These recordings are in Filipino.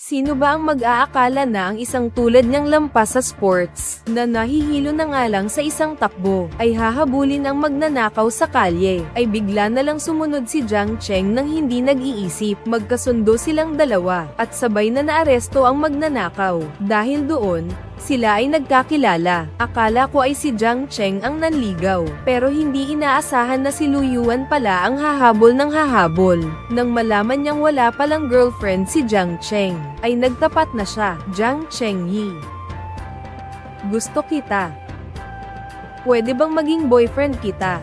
Sino ba ang mag-aakala na ang isang tulad niyang lampas sa sports, na nahihilo na nga lang sa isang takbo, ay hahabulin ang magnanakaw sa kalye, ay bigla na lang sumunod si Jiang Cheng nang hindi nag-iisip. Magkasundo silang dalawa, at sabay na naaresto ang magnanakaw. Dahil doon, sila ay nagkakilala. Akala ko ay si Jiang Cheng ang nanligaw, pero hindi inaasahan na si Lu Yuan pala ang hahabol ng hahabol. Nang malaman niyang wala palang girlfriend si Jiang Cheng, ay nagtapat na siya. Jiang Cheng Yi, gusto kita. Pwede bang maging boyfriend kita?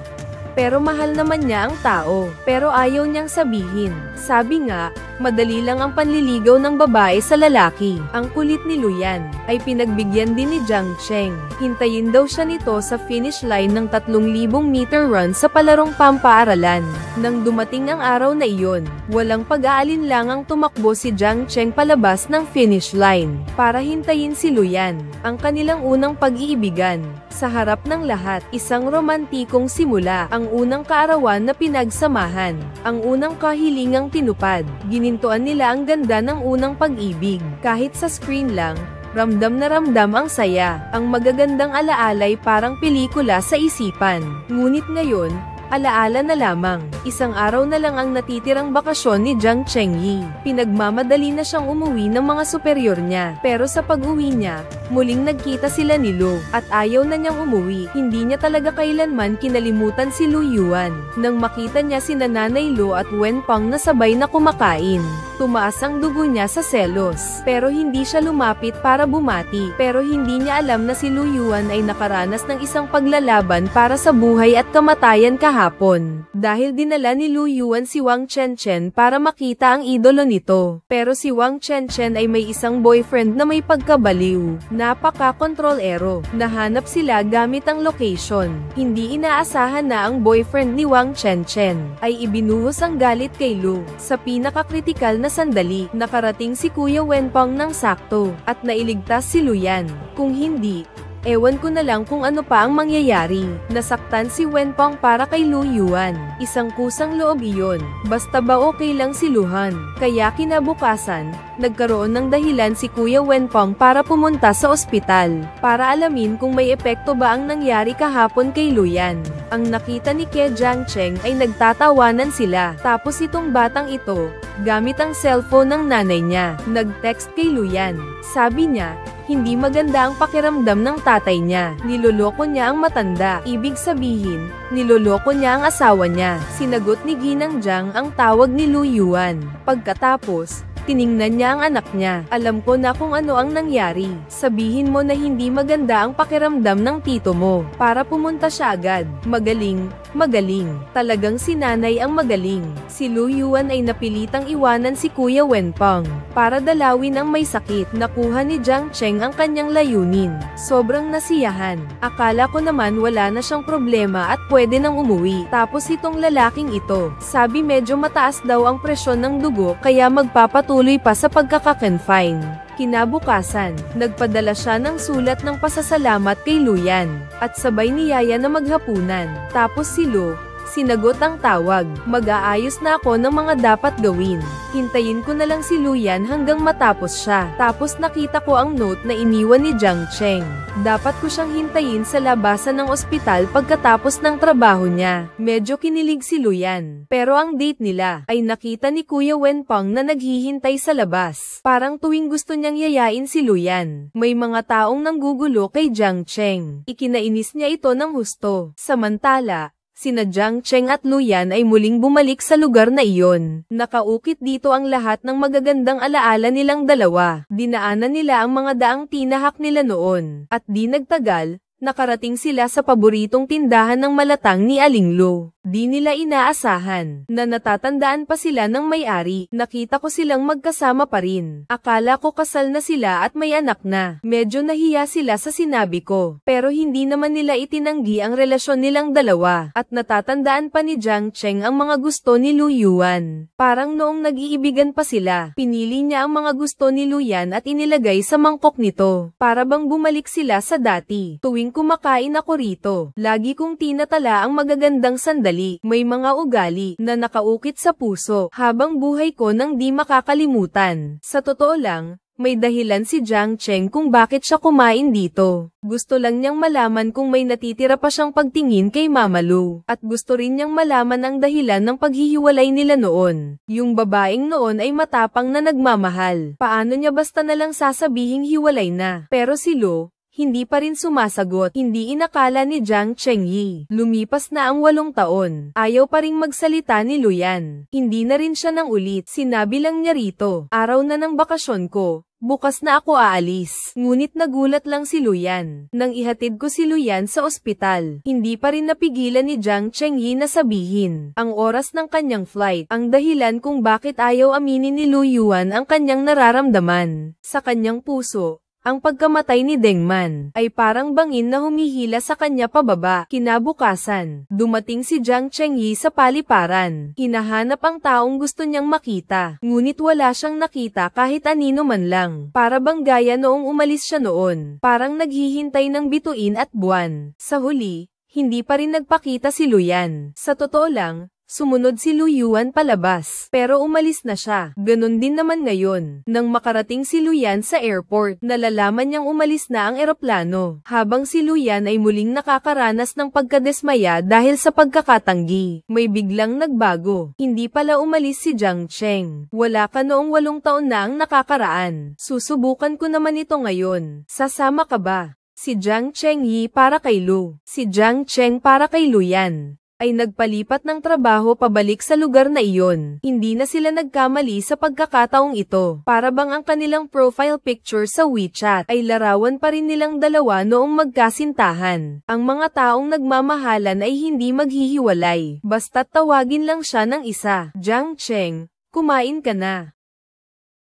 Pero mahal naman niya ang tao, pero ayaw niyang sabihin. Sabi nga, madali lang ang panliligaw ng babae sa lalaki. Ang kulit ni Luyan, ay pinagbigyan din ni Jiang Cheng. Hintayin daw siya nito sa finish line ng 3,000 meter run sa palarong pampaaralan. Nang dumating ang araw na iyon, walang pag-aalinlangang tumakbo si Jiang Cheng palabas ng finish line, para hintayin si Luyan, ang kanilang unang pag-iibigan. Sa harap ng lahat, isang romantikong simula, ang unang kaarawan na pinagsamahan, ang unang kahilingang tinupad. Ginintuan nila ang ganda ng unang pag-ibig. Kahit sa screen lang, ramdam na ramdam ang saya, ang magagandang alaalay parang pelikula sa isipan. Ngunit ngayon, alaala na lamang, isang araw na lang ang natitirang bakasyon ni Jiang Cheng Yi. Pinagmamadali na siyang umuwi ng mga superior niya, pero sa pag-uwi niya, muling nagkita sila ni Lu, at ayaw na niyang umuwi. Hindi niya talaga kailanman kinalimutan si Lu Yuan. Nang makita niya si Nanay Lu at Wen Pang na sabay na kumakain, tumaas ang dugo niya sa selos. Pero hindi siya lumapit para bumati. Pero hindi niya alam na si Lu Yuan ay nakaranas ng isang paglalaban para sa buhay at kamatayan kahapon. Dahil dinala ni Lu Yuan si Wang Chenchen para makita ang idolo nito. Pero si Wang Chenchen ay may isang boyfriend na may pagkabaliw. Napaka-kontrolero. Nahanap sila gamit ang location. Hindi inaasahan na ang boyfriend ni Wang Chenchen ay ibinuhos ang galit kay Lu. Sa pinakakritikal na sandali, nakarating si Kuya Wenpeng ng sakto, at nailigtas si Luyan. Kung hindi, ewan ko na lang kung ano pa ang mangyayari. Nasaktan si Wenpeng para kay Lu Yuan. Isang kusang loob iyon. Basta ba okay lang si Luhan? Kaya kinabukasan, nagkaroon ng dahilan si Kuya Wenpeng para pumunta sa ospital, para alamin kung may epekto ba ang nangyari kahapon kay Luyan. Ang nakita ni Ke Jiang Cheng ay nagtatawanan sila. Tapos itong batang ito, gamit ang cellphone ng nanay niya, nag-text kay Luyan. Sabi niya, hindi maganda ang pakiramdam ng tatay niya. Niloloko niya ang matanda. Ibig sabihin, niloloko niya ang asawa niya. Sinagot ni Ginang Jiang ang tawag ni Lu Yuan. Pagkatapos, tiningnan niya ang anak niya. Alam ko na kung ano ang nangyari. Sabihin mo na hindi maganda ang pakiramdam ng tito mo, para pumunta siya agad. Magaling, magaling. Talagang si nanay ang magaling. Si Lu Yuan ay napilitang iwanan si Kuya Wenpeng para dalawin ang may sakit. Nakuha ni Jiang Cheng ang kanyang layunin. Sobrang nasiyahan. Akala ko naman wala na siyang problema at pwede nang umuwi. Tapos itong lalaking ito, sabi medyo mataas daw ang presyon ng dugo kaya magpapatuloy pa sa pagkaka-confine. Kinabukasan, nagpadala siya ng sulat ng pasasalamat kay Luyan, at sabay niyaya na maghapunan. Tapos si Lu, sinagot ang tawag. Mag-aayos na ako ng mga dapat gawin. Hintayin ko na lang si Luyan hanggang matapos siya. Tapos nakita ko ang note na iniwan ni Jiang Cheng. Dapat ko siyang hintayin sa labasan ng ospital pagkatapos ng trabaho niya. Medyo kinilig si Luyan. Pero ang date nila ay nakita ni Kuya Wenpeng na naghihintay sa labas. Parang tuwing gusto niyang yayain si Luyan, may mga taong nanggugulo kay Jiang Cheng. Ikinainis niya ito ng husto. Samantala, sina Jiang Cheng at Luyan ay muling bumalik sa lugar na iyon. Nakaukit dito ang lahat ng magagandang alaala nilang dalawa. Dinaanan nila ang mga daang tinahak nila noon. At di nagtagal, nakarating sila sa paboritong tindahan ng malatang ni Aling Lu. Di nila inaasahan na natatandaan pa sila ng may-ari. Nakita ko silang magkasama pa rin. Akala ko kasal na sila at may anak na. Medyo nahiya sila sa sinabi ko. Pero hindi naman nila itinanggi ang relasyon nilang dalawa. At natatandaan pa ni Jiang Cheng ang mga gusto ni Lu Yuan. Parang noong nag-iibigan pa sila, pinili niya ang mga gusto ni Luyan at inilagay sa mangkok nito. Para bang bumalik sila sa dati. Tuwing kumakain ako rito, lagi kong tinatala ang magagandang sandali. madali. May mga ugali na nakaukit sa puso habang buhay ko nang di makakalimutan. Sa totoo lang, may dahilan si Jiang Cheng kung bakit siya kumain dito. Gusto lang niyang malaman kung may natitira pa siyang pagtingin kay Mama Lu. At gusto rin niyang malaman ang dahilan ng paghihiwalay nila noon. Yung babaeng noon ay matapang na nagmamahal. Paano niya basta nalang sasabihing hiwalay na? Pero si Lu, hindi pa rin sumasagot. Hindi inakala ni Jiang Chengyi. Lumipas na ang 8 taon. Ayaw pa ring magsalita ni Luyan. Hindi na rin siya nang ulit. Sinabi lang niya rito, araw na ng bakasyon ko. Bukas na ako aalis. Ngunit nagulat lang si Luyan. Nang ihatid ko si Luyan sa ospital, hindi pa rin napigilan ni Jiang Chengyi na sabihin ang oras ng kanyang flight. Ang dahilan kung bakit ayaw aminin ni Lu Yuan ang kanyang nararamdaman. Sa kanyang puso, ang pagkamatay ni Deng Man ay parang bangin na humihila sa kanya pababa. Kinabukasan, dumating si Jiang Chengyi sa paliparan. Hinahanap ang taong gusto niyang makita. Ngunit wala siyang nakita kahit anino man lang. Para bang gaya noong umalis siya noon. Parang naghihintay ng bituin at buwan. Sa huli, hindi pa rin nagpakita si Luyan. Sa totoo lang, sumunod si Lu Yuan palabas, pero umalis na siya. Ganon din naman ngayon. Nang makarating si Luyan sa airport, nalalaman niyang umalis na ang eroplano. Habang si Luyan ay muling nakakaranas ng pagkadesmaya dahil sa pagkakatanggi. May biglang nagbago. Hindi pala umalis si Jiang Cheng. Wala ka noong 8 taon na ang nakakaraan. Susubukan ko naman ito ngayon. Sasama ka ba? Si Jiang Chengyi para kay Lu. Si Jiang Cheng para kay Luyan ay nagpalipat ng trabaho pabalik sa lugar na iyon. Hindi na sila nagkamali sa pagkakataong ito. Para bang ang kanilang profile picture sa WeChat ay larawan pa rin nilang dalawa noong magkasintahan. Ang mga taong nagmamahalan ay hindi maghihiwalay. Basta't tawagin lang siya ng isa. Jiang Cheng, kumain ka na.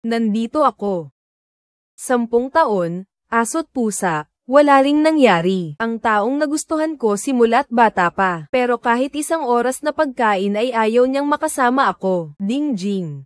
Nandito ako. 10 taon, aso't pusa. Wala ring nangyari. Ang taong nagustuhan ko simula't bata pa. Pero kahit isang oras na pagkain ay ayaw niyang makasama ako. Ding Jing.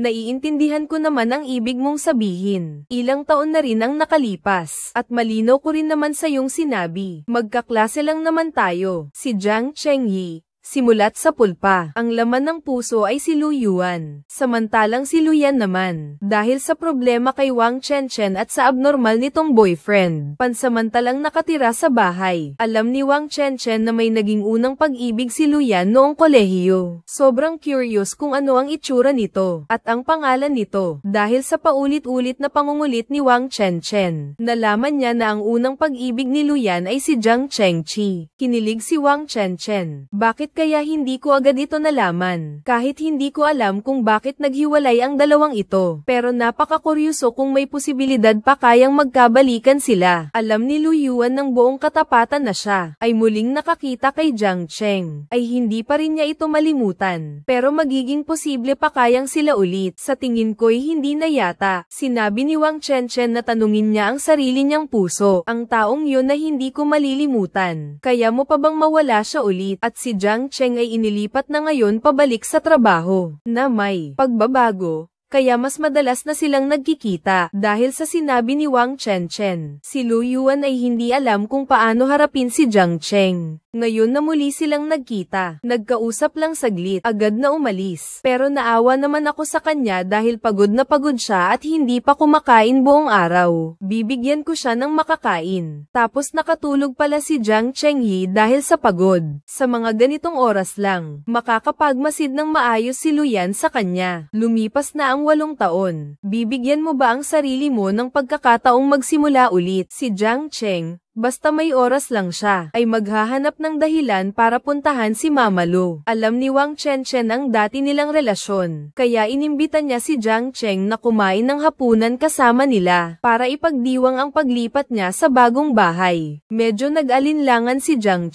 Naiintindihan ko naman ang ibig mong sabihin. Ilang taon na rin ang nakalipas. At malinaw ko rin naman sa iyong sinabi. Magkaklase lang naman tayo. Si Jiang Chengyi. Simulat sa pulpa. Ang laman ng puso ay si Lu Yuan. Samantalang si Luyan naman, dahil sa problema kay Wang Chenchen at sa abnormal nitong boyfriend, pansamantalang nakatira sa bahay. Alam ni Wang Chenchen na may naging unang pag-ibig si Luyan noong kolehiyo. Sobrang curious kung ano ang itsura nito, at ang pangalan nito, dahil sa paulit-ulit na pangungulit ni Wang Chenchen. Nalaman niya na ang unang pag-ibig ni Luyan ay si Jiang Chengqi. Kinilig si Wang Chenchen. Bakit kaya hindi ko agad ito nalaman? Kahit hindi ko alam kung bakit naghiwalay ang dalawang ito. Pero napakakuryoso kung may posibilidad pa kayang magkabalikan sila. Alam ni Lu Yuan ng buong katapatan na siya ay muling nakakita kay Jiang Cheng. Ay hindi pa rin niya ito malimutan. Pero magiging posible pa kayang sila ulit. Sa tingin ko'y hindi na yata. Sinabi ni Wang Chenchen na tanungin niya ang sarili niyang puso. Ang taong yun na hindi ko malilimutan. Kaya mo pa bang mawala siya ulit? At si Jiang Cheng ay inilipat na ngayon pabalik sa trabaho, na may pagbabago, kaya mas madalas na silang nagkikita dahil sa sinabi ni Wang Chenchen. Si Lu Yuan ay hindi alam kung paano harapin si Jiang Cheng. Ngayon na muli silang nagkita, nagkausap lang saglit, agad na umalis. Pero naawa naman ako sa kanya dahil pagod na pagod siya at hindi pa kumakain buong araw. Bibigyan ko siya ng makakain. Tapos nakatulog pala si Jiang Chengyi dahil sa pagod. Sa mga ganitong oras lang, makakapagmasid ng maayos si Luyan sa kanya. Lumipas na ang 8 taon. Bibigyan mo ba ang sarili mo ng pagkakataong magsimula ulit? Si Jiang Cheng, basta may oras lang siya, ay maghahanap ng dahilan para puntahan si Mama Lu. Alam ni Wang Chenchen ang dati nilang relasyon, kaya inimbita niya si Jiang Cheng na kumain ng hapunan kasama nila, para ipagdiwang ang paglipat niya sa bagong bahay. Medyo nag-alinlangan si Jiang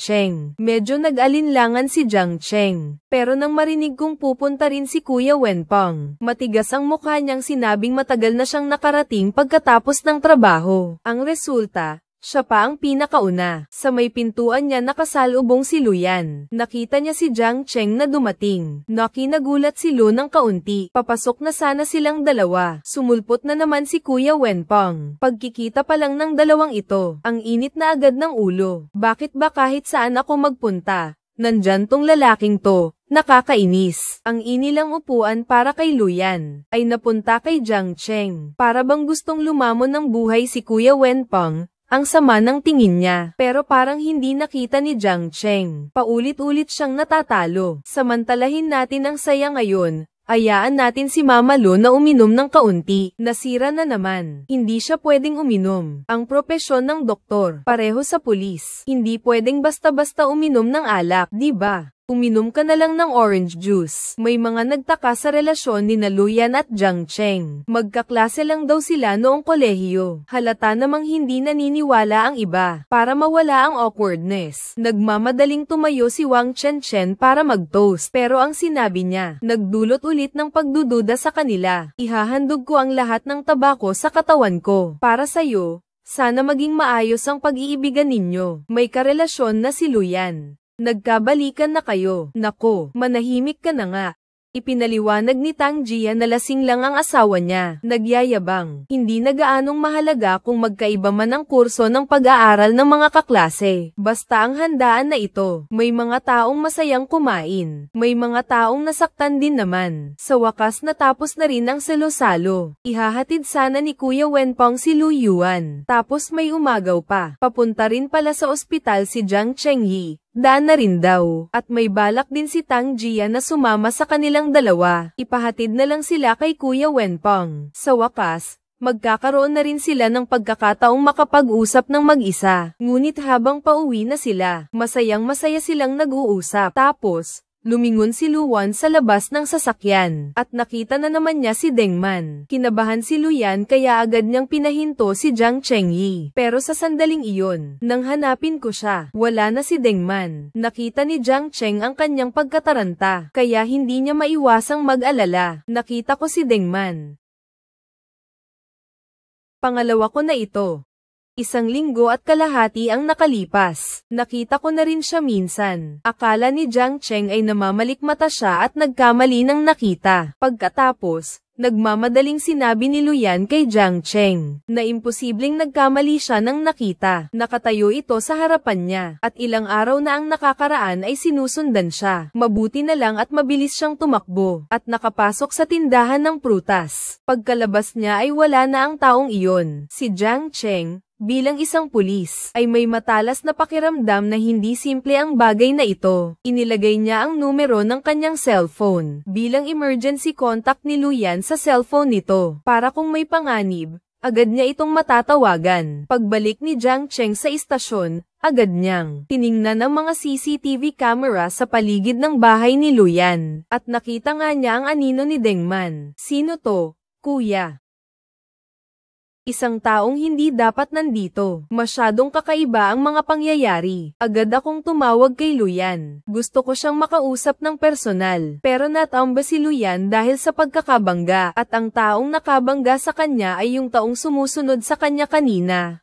Cheng. Pero nang marinig kong pupunta rin si Kuya Wenpeng, matigas ang mukha niyang sinabing matagal na siyang nakarating pagkatapos ng trabaho. Ang resulta, siya pa ang pinakauna. Sa may pintuan niya nakasalubong si Luyan. Nakita niya si Jiang Cheng na dumating. Nakinagulat si Lu ng kaunti. Papasok na sana silang dalawa. Sumulpot na naman si Kuya Wenpeng. Pagkikita pa lang ng dalawang ito, ang init na agad ng ulo. Bakit ba kahit saan ako magpunta, Nandyan tong lalaking to, nakakainis. Ang inilang upuan para kay Luyan, ay napunta kay Jiang Cheng. Para bang gustong lumamon ng buhay si Kuya Wenpeng, ang sama ng tingin niya. Pero parang hindi nakita ni Jiang Cheng. Paulit-ulit siyang natatalo. Samantalahin natin ang saya ngayon. Hayaan natin si Mama Lo na uminom ng kaunti. Nasira na naman. Hindi siya pwedeng uminom. Ang propesyon ng doktor, pareho sa pulis. Hindi pwedeng basta-basta uminom ng alak, di ba? Uminom ka na lang ng orange juice. May mga nagtaka sa relasyon ni Luyan at Jiang Cheng. Magkaklase lang daw sila noong kolehiyo. Halata namang hindi naniniwala ang iba. Para mawala ang awkwardness, nagmamadaling tumayo si Wang Chenchen para mag-toast. Pero ang sinabi niya, nagdulot ulit ng pagdududa sa kanila. Ihahandog ko ang lahat ng tabako sa katawan ko. Para sa'yo, sana maging maayos ang pag-iibigan ninyo. May karelasyon na si Luyan. Nagkabalikan na kayo. Nako, manahimik ka na nga. Ipinaliwanag ni Tang Jia na lasing lang ang asawa niya. Nagyayabang. Hindi na gaanong mahalaga kung magkaiba man ang kurso ng pag-aaral ng mga kaklase. Basta ang handaan na ito. May mga taong masayang kumain. May mga taong nasaktan din naman. Sa wakas natapos na rin ang salo-salo. Ihahatid sana ni Kuya Wenpeng si Lu Yuan. Tapos may umagaw pa. Papunta rin pala sa ospital si Jiang Chengyi. Daan na rin daw, at may balak din si Tang Jia na sumama sa kanilang dalawa. Ipahatid na lang sila kay Kuya Wenpeng. Sa wakas, magkakaroon na rin sila ng pagkakataong makapag-usap ng mag-isa. Ngunit habang pauwi na sila, masayang-masaya silang nag-uusap. Tapos, lumingon si Luwan sa labas ng sasakyan, at nakita na naman niya si Dengman. Kinabahan si Luyan kaya agad niyang pinahinto si Jiang Chengyi. Pero sa sandaling iyon, nang hanapin ko siya, wala na si Dengman. Nakita ni Jiang Cheng ang kanyang pagkataranta, kaya hindi niya maiwasang mag-alala. Nakita ko si Dengman. Pangalawa ko na ito. 1 linggo at kalahati ang nakalipas. Nakita ko na rin siya minsan. Akala ni Jiang Cheng ay namamalikmata siya at nagkamali ng nakita. Pagkatapos, nagmamadaling sinabi ni Luyan kay Jiang Cheng na imposibleng nagkamali siya ng nakita. Nakatayo ito sa harapan niya, at ilang araw na ang nakakaraan ay sinusundan siya. Mabuti na lang at mabilis siyang tumakbo, at nakapasok sa tindahan ng prutas. Pagkalabas niya ay wala na ang taong iyon. Si Jiang Cheng, bilang isang pulis, ay may matalas na pakiramdam na hindi simple ang bagay na ito. Inilagay niya ang numero ng kanyang cellphone bilang emergency contact ni Luyan sa cellphone nito, para kung may panganib, agad niya itong matatawagan. Pagbalik ni Jiang Cheng sa istasyon, agad niyang tiningnan ang mga CCTV camera sa paligid ng bahay ni Luyan, at nakita nga niya ang anino ni Dengman. Sino to, kuya? Isang taong hindi dapat nandito. Masyadong kakaiba ang mga pangyayari. Agad akong tumawag kay Luyan. Gusto ko siyang makausap ng personal. Pero natamba si Luyan dahil sa pagkakabangga. At ang taong nakabangga sa kanya ay yung taong sumusunod sa kanya kanina.